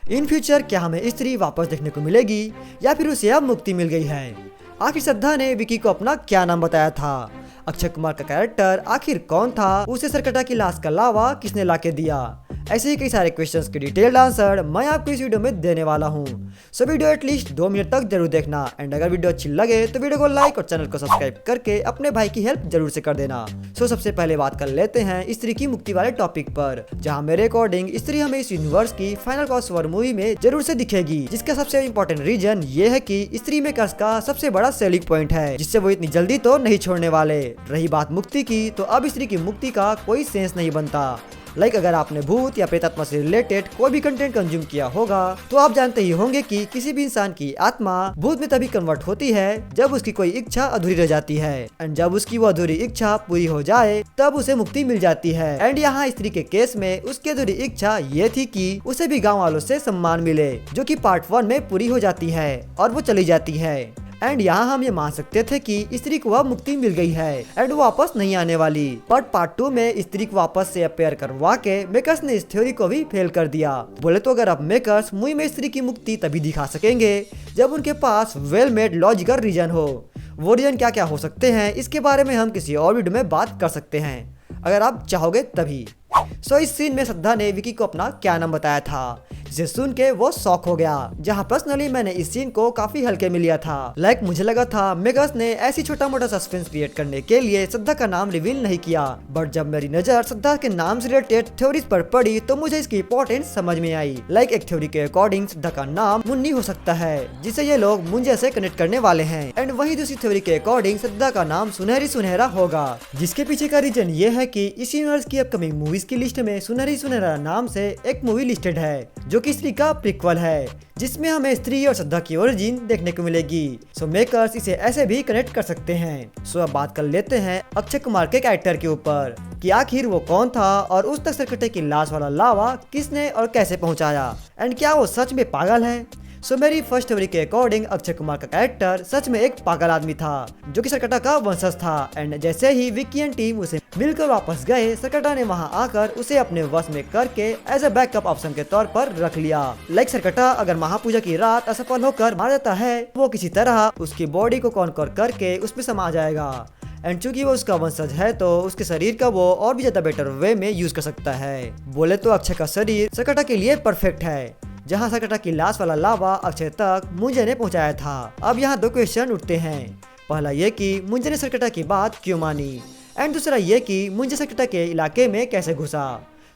In future क्या हमें स्त्री वापस देखने को मिलेगी या फिर उसे अब मुक्ति मिल गई है? आखिर श्रद्धा ने विकी को अपना क्या नाम बताया था? अक्षय कुमार का कैरेक्टर आखिर कौन था? उसे सरकटा की लाश का लावा किसने लाके दिया? ऐसे ही कई सारे क्वेश्चंस के डिटेल्ड आंसर मैं आपको इस वीडियो में देने वाला हूँ। सो वीडियो एटलीस्ट 2 मिनट तक जरूर देखना एंड अगर वीडियो अच्छी लगे तो वीडियो को लाइक और चैनल को सब्सक्राइब करके अपने भाई की हेल्प जरूर से कर देना। सो सबसे पहले बात कर लेते हैं स्त्री की मुक्ति वाले टॉपिक पर, जहाँ मेरे अकॉर्डिंग स्त्री हमें इस यूनिवर्स की फाइनल क्रॉसओवर मूवी में जरूर से दिखेगी, जिसका सबसे इम्पोर्टेंट रीजन ये है कि स्त्री मेकर्स का सबसे बड़ा सेलिंग पॉइंट है, जिससे वो इतनी जल्दी तो नहीं छोड़ने वाले। रही बात मुक्ति की, तो अब स्त्री की मुक्ति का कोई सेंस नहीं बनता। अगर आपने भूत या प्रेतात्मा से रिलेटेड कोई भी कंटेंट कंज्यूम किया होगा तो आप जानते ही होंगे कि किसी भी इंसान की आत्मा भूत में तभी कन्वर्ट होती है जब उसकी कोई इच्छा अधूरी रह जाती है एंड जब उसकी वो अधूरी इच्छा पूरी हो जाए तब उसे मुक्ति मिल जाती है। एंड यहाँ स्त्री के केस में उसकी अधूरी इच्छा ये थी कि उसे भी गाँव वालों से सम्मान मिले, जो कि पार्ट 1 में पूरी हो जाती है और वो चली जाती है। एंड यहाँ हम ये मान सकते थे कि स्त्री को अब मुक्ति मिल गई है एंड वो वापस नहीं आने वाली। बट पार्ट 2 में स्त्री को वापस से अपेयर करवा के मेकर्स ने इस थ्योरी को भी फेल कर दिया। बोले तो अगर अब मेकर्स मूवी में स्त्री की मुक्ति तभी दिखा सकेंगे जब उनके पास वेल मेड लॉजिकल रीजन हो। वो रीजन क्या क्या हो सकते हैं इसके बारे में हम किसी और वीडियो में बात कर सकते हैं अगर आप चाहोगे तभी। सो इस सीन में श्रद्धा ने विकी को अपना क्या नाम बताया था, जिसे सुन के वो शॉक हो गया। जहाँ पर्सनली मैंने इस सीन को काफी हल्के में लिया था। मुझे लगा था मेकर्स ने ऐसी छोटा मोटा सस्पेंस क्रिएट करने के लिए श्रद्धा का नाम रिवील नहीं किया। बट जब मेरी नजर श्रद्धा के नाम से रिलेटेड थ्योरीज पर पड़ी तो मुझे इसकी इंपॉर्टेंस समझ में आई। एक थ्योरी के अकॉर्डिंग श्रद्धा का नाम मुन्नी हो सकता है, जिसे ये लोग मुंजे से कनेक्ट करने वाले हैं। एंड वही दूसरी थ्योरी के अकॉर्डिंग श्रद्धा का नाम सुनहरी सुनहरा होगा, जिसके पीछे का रीजन ये है कि इस यूनिवर्स की अपकमिंग मूवीज की लिस्ट में सुनहरी सुनहरा नाम से एक मूवी लिस्टेड है, जो कि स्त्री का प्रीक्वल है, जिसमें हमें स्त्री और श्रद्धा की ओरिजिन देखने को मिलेगी। सो मेकर्स इसे ऐसे भी कनेक्ट कर सकते हैं। सो अब बात कर लेते हैं अक्षय कुमार के कैरेक्टर के ऊपर कि आखिर वो कौन था और उस तक सरकटे की लाश वाला लावा किसने और कैसे पहुंचाया एंड क्या वो सच में पागल है। सो मेरी फर्स्ट थ्योरी के अकॉर्डिंग अक्षय कुमार का कैरेक्टर सच में एक पागल आदमी था, जो कि सरकटा का वंशज था। एंड जैसे ही विक्की एंड टीम उसे मिलकर वापस गए, सरकटा ने वहां आकर उसे अपने वश में करके एज अ बैकअप ऑप्शन के तौर पर रख लिया। सरकटा अगर महापूजा की रात असफल होकर मार जाता है, वो किसी तरह उसकी बॉडी को कॉन्कर करके उसमें समा जाएगा। एंड चूंकि वो उसका वंशज है तो उसके शरीर का वो और भी ज्यादा बेटर वे में यूज कर सकता है। बोले तो अक्षय का शरीर सरकटा के लिए परफेक्ट है, जहां सरकटा की लाश वाला लावा अक्षय तक मुंजे ने पहुंचाया था। अब यहाँ 2 क्वेश्चन उठते हैं। पहला ये कि मुंजे ने सरकटा की बात क्यों मानी एंड दूसरा ये कि मुंजे सरकटा के इलाके में कैसे घुसा।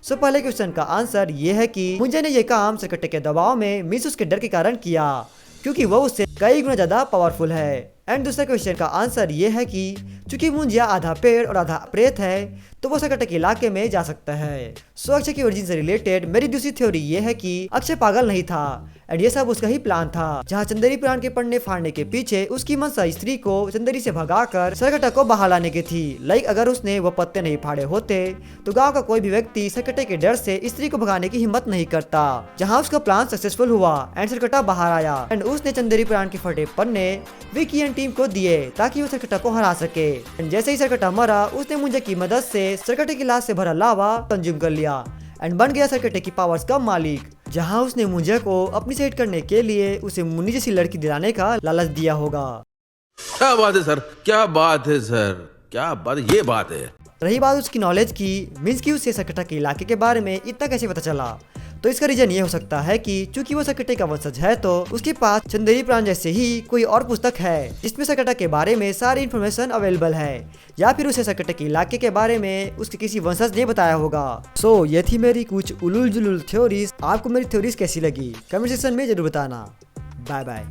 सो पहले क्वेश्चन का आंसर ये है कि मुंजे ने ये काम सरकटे के दबाव में मीन्स उसके डर के कारण किया, क्योंकि वो उससे कई गुना ज्यादा पावरफुल है। एंड दूसरा क्वेश्चन का आंसर ये है कि चूंकि मुंजिया आधा पेड़ और आधा प्रेत है तो वो सरकटे के इलाके में जा सकता है। सो अक्षय की ओरिजिन से रिलेटेड मेरी दूसरी थ्योरी ये है कि अक्षय पागल नहीं था एंड ये सब उसका ही प्लान था, जहाँ चंदेरी पुराण के पढ़ने फाड़ने के पीछे उसकी मनसा स्त्री को चंदेरी से भगाकर सरकटा को बाहर लाने की थी। अगर उसने वो पत्ते नहीं फाड़े होते तो गाँव का कोई भी व्यक्ति सरकटे के डर से स्त्री को भगाने की हिम्मत नहीं करता। जहाँ उसका प्लान सक्सेसफुल हुआ एंड सरकटा बाहर आया एंड उसने चंदेरी पुराण के फटे पन्ने विकी एंड टीम को दिए ताकि वो सरकटा को हरा सके। एंड जैसे ही सरकटा मरा, उसने मुंजे की मदद से सरकटे की लाश से भरा लावा कंज्यूम कर लिया एंड बन गया सरकटे की पावर्स का मालिक। जहां उसने मुंजे को अपनी से हिट करने के लिए उसे मुन्नी जैसी लड़की दिलाने का लालच दिया होगा। क्या बात है सर, क्या बात है सर, क्या बात, ये बात है। रही बात उसकी नॉलेज की, मीन्स की उसे सरकटा के इलाके के बारे में इतना कैसे पता चला, तो इसका रीजन ये हो सकता है कि चूंकि वो सरकटे का वंशज है तो उसके पास चंदेरी पुराण जैसे ही कोई और पुस्तक है जिसमें सरकटा के बारे में सारी इन्फॉर्मेशन अवेलेबल है, या फिर उसे सरकटे के इलाके के बारे में उसके किसी वंशज ने बताया होगा। सो ये थी मेरी कुछ उलूल जुलूल थ्योरीज। आपको मेरी थ्योरीज कैसी लगी कमेंट सेक्शन में जरूर बताना। Bye bye.